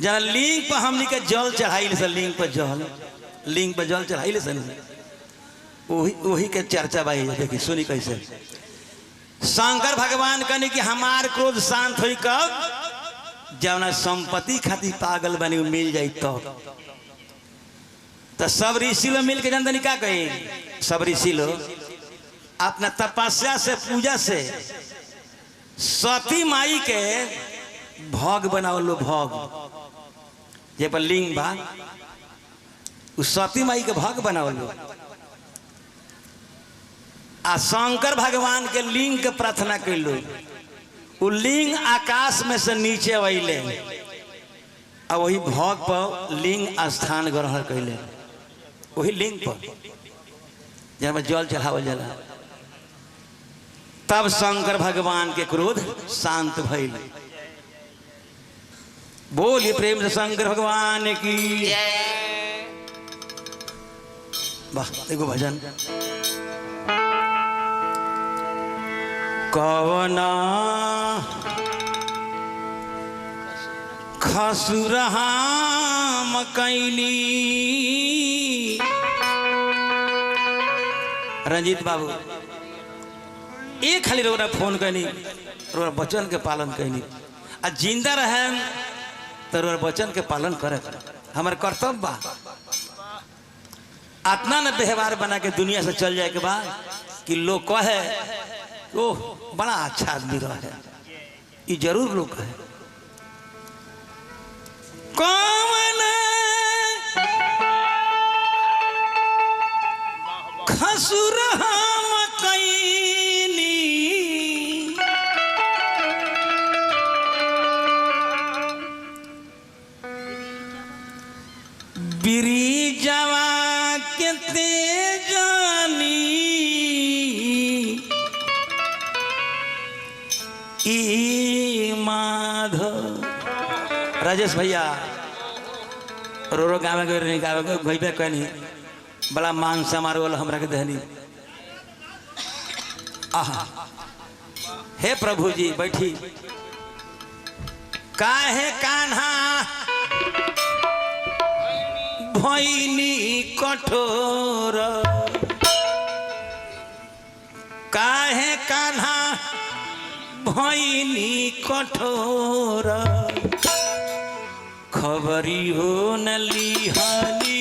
जना लिंग पर हमनी के जल चढ़ाई से लिंग पर जल चढ़ाई से वही के चर्चा भाई देखी सुनी कैसे शंकर भगवान कहने कि हमार क्रोध शांत हुई कब जब संपत्ति खातिर पागल बनी मिल जाई तो सब ऋषि लोग मिल के जानते क्या कहे सब ऋषि लोग अपना तपस्या से पूजा से सती माई के भोग बनाओ लो भोग जे पर लिंग बा उस सती माई के भोग बनाओ लो आ शंकर भगवान के लिंग के प्रार्थना कर लो वो लिंग आकाश में से नीचे वैले आ वही भोग पर लिंग स्थान ग्रहण कैले वही लिंग पर जब जल चढ़ावल जाला तब शंकर भगवान के क्रोध शांत भइल। बोलिए प्रेम से शंकर भगवान की वाह। एगो भजन कवना खसुरहा मकैनी रंजीत बाबू एक खाली रोरा फोन कहनी रोरा वचन के पालन कहनी आ जिंदा रहे तो रोरा वचन के पालन करे हमारे कर्तव्य बा इतना न व्यवहार बना के दुनिया से चल जाए के बाद कि लोग कहे ओह बड़ा अच्छा आदमी रहे ये जरूर लोग कहे कौन खसुर हम कैनी बिरिजवा के तेजानी ई माधव राजेश भैया रो गावे गए गावे गईबे कहनी बड़ा मान समारोह हमरा के दहनी आहा हे प्रभु जी बैठी काहे कान्हा भैनी कठोर काहे कान्हा भैनी कठोर खबरी हो न लिहानी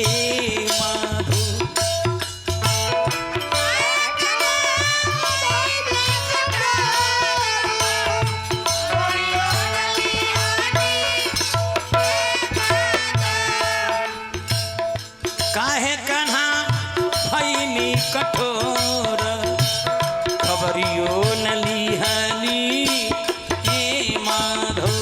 ए माधो काहे कान्हा भैनी कठोर खबरियो न लिहानी ए माधो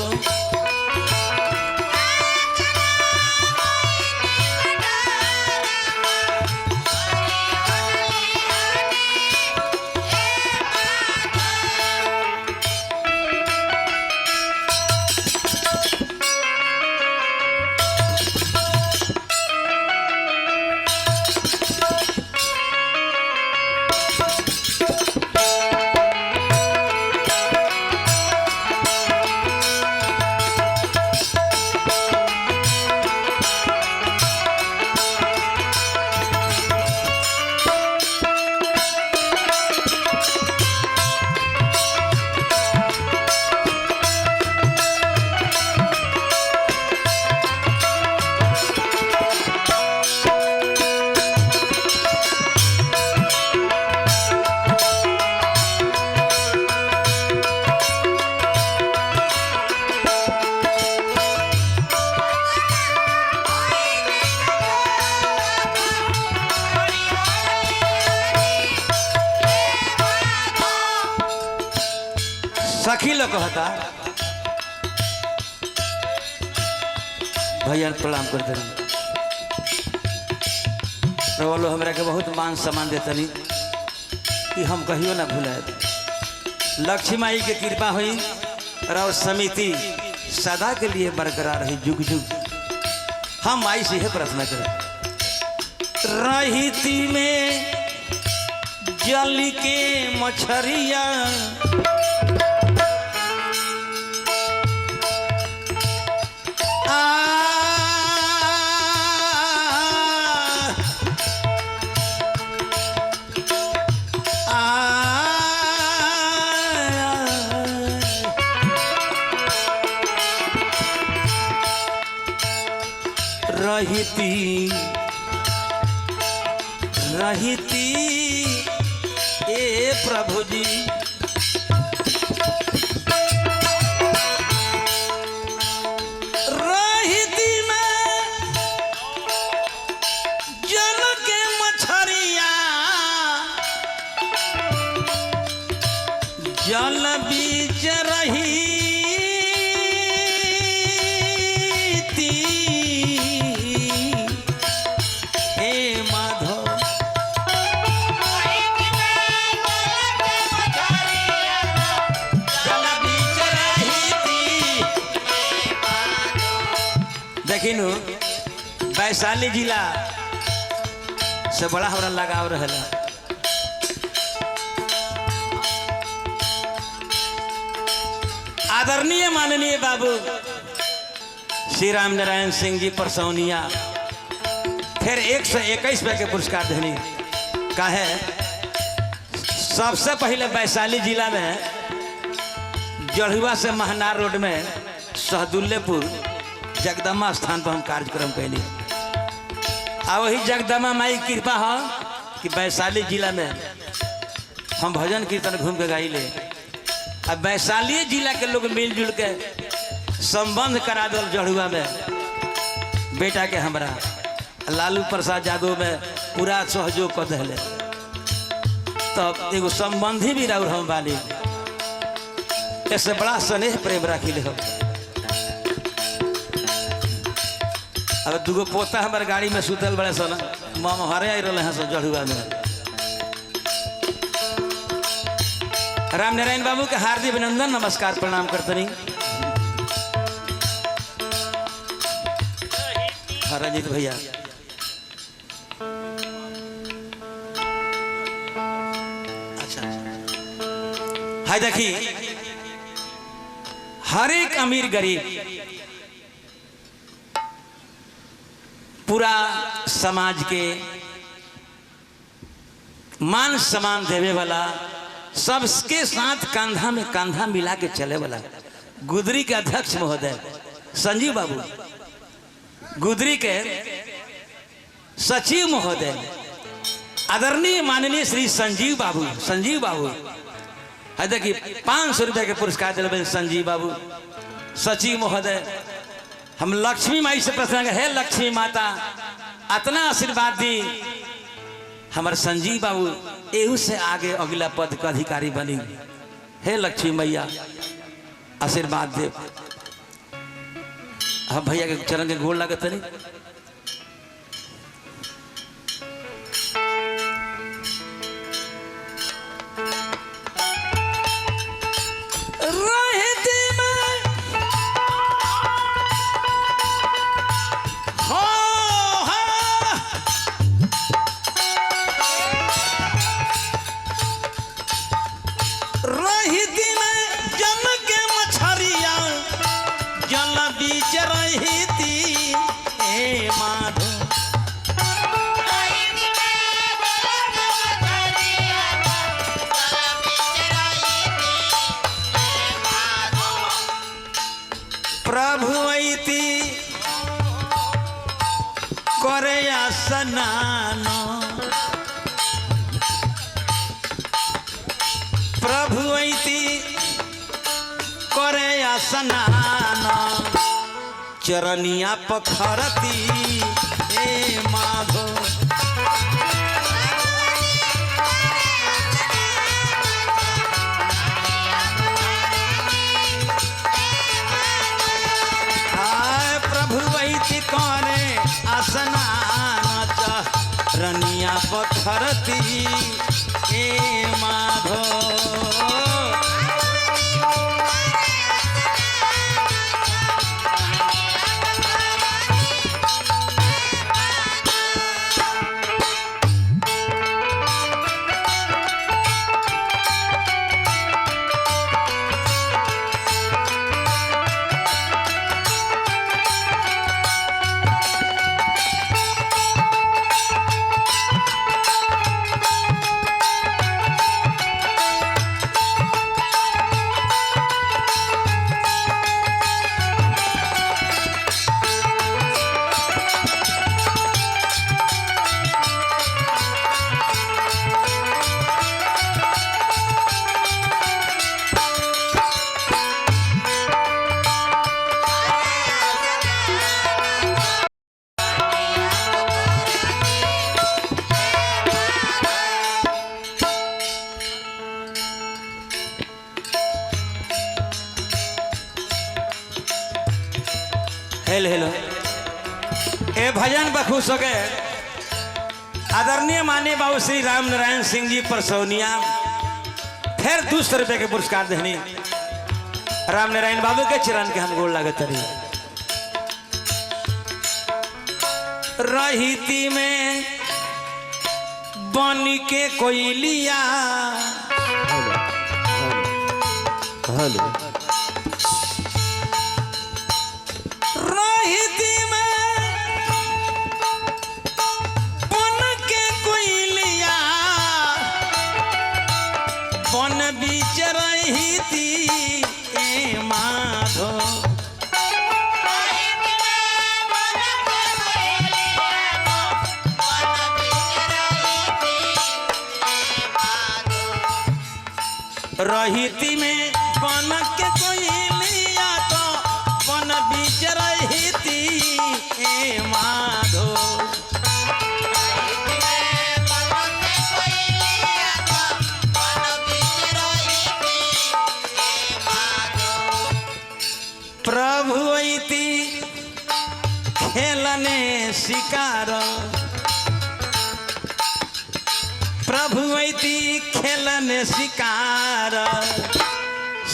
सखी लोग कहता भैया प्रणाम कर दे बोलो हमरा के बहुत मान सम्मान देतनी कि हम कहियो ना भूलाए लक्ष्मी माई के कृपा हुई और समिति सदा के लिए बरकरार रही जुग जुग हम माई से प्रार्थना करें रहीती में जल के मछरिया रहती रहती ए प्रभु जी रहती मैं जल के मछरिया जल बीच रही देखिनु वैशाली जिला से बड़ा हमरा लगाव रहला। आदरणीय माननीय बाबू श्री राम नारायण सिंह जी परसौनिया फिर 121 रुपये के पुरस्कार देनी काहे। सबसे पहले वैशाली जिला में जड़ुआ से महनार रोड में सहदुल्लेपुर जगदम्बा स्थान पर हम कार्यक्रम कैली आ वही जगदम्बा माई कृपा हो कि वैशाली जिला में हम भजन कीर्तन घूम के गाइले। अब वैशाली जिला के लोग मिलजुल के संबंध करा दल जड़ुआ में बेटा के हमरा लालू प्रसाद यादव में पूरा सहयोग कर दिले। तब एगो संबंधी भी रह हम बाली ऐसे बड़ा स्नेह प्रेम रखी हम। अब दूगो पोता हमारे गाड़ी में सुतल बड़े सन मामा हरे आई रहे हैं जड़ुआ में। राम नारायण बाबू के हार्दिक अभिनंदन नमस्कार प्रणाम करतनी। रंजीत भैया अच्छा हाय देखी हर एक अमीर गरीब पूरा समाज के मान सम्मान देवे वाला सबके साथ कंधा में कंधा मिला के चले वाला गुदरी के अध्यक्ष महोदय संजीव बाबू, गुदरी के सचिव महोदय आदरणीय माननीय श्री संजीव बाबू देखिए 500 रुपये के पुरस्कार दिले संजीव बाबू सचिव महोदय। हम लक्ष्मी माई से प्रार्थना हे लक्ष्मी माता इतना आशीर्वाद दी हमारे संजीव बाबू एहू से आगे अगला पद का अधिकारी बनी। हे लक्ष्मी मैया आशीर्वाद दे। हम भैया के चरण के गोड़ लागत नहीं। प्रभु ऐती करे स्नान प्रभु ऐती करे स्नान चरनिया पखरती ए माधो रनिया पथरती ए माधो हेलो हेलो ए भजन बखुश हो गए आदरणीय मान्य बाबू श्री राम नारायण सिंह जी परसौनिया फिर 200 रुपये के पुरस्कार देनी राम नारायण बाबू के चरण के हम गोड़ लागत रहीती में बन के कोई लिया हेलो रहीती में बन के कोई लिया बन बीच रहीती ए माधो रहीती में बन के कोई लिया तो बन बीच रहीती ए माधो प्रभु ऐती खेलने शिकार प्रभु ऐती खेलने शिकार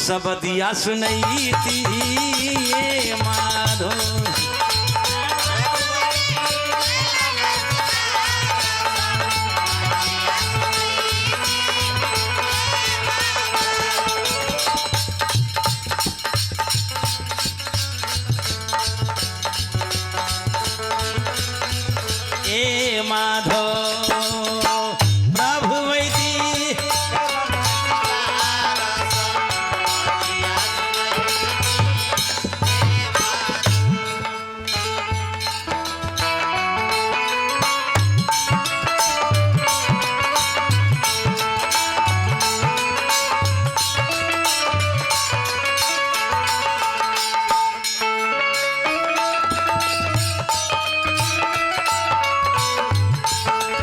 सब दिया सुनैती ये माधो ए माधो प्रभु ऐती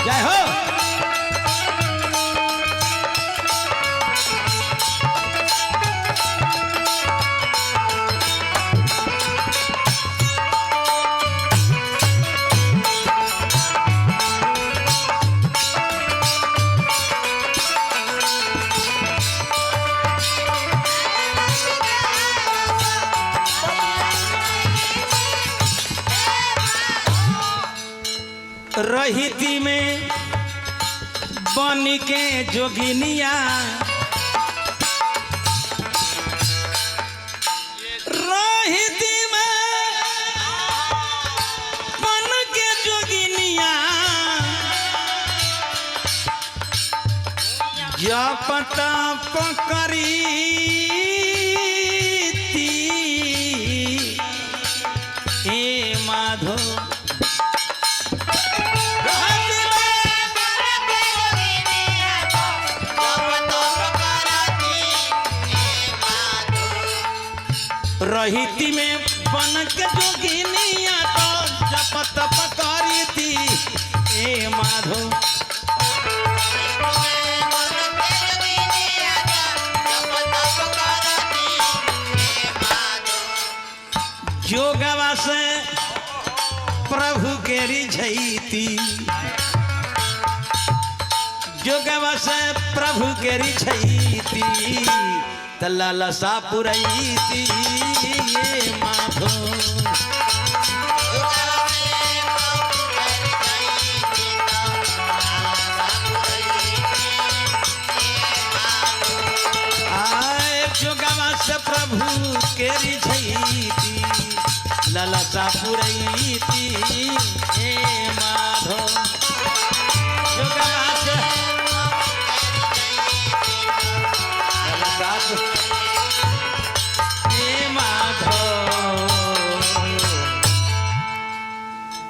जय हो रहीती में बन के जोगिनिया रहीती में बन के जोगिनिया जप तप करीती हे माधो रहीती में बन के जोगिनिया तो जप तप करीती ए माधो जोगवा से प्रभु के रिझैती जोगवा से प्रभु के रिझैती तलालसा पुरैती ये माधो आए जोगवा से प्रभु के रिझैती ललसा पुरैती हे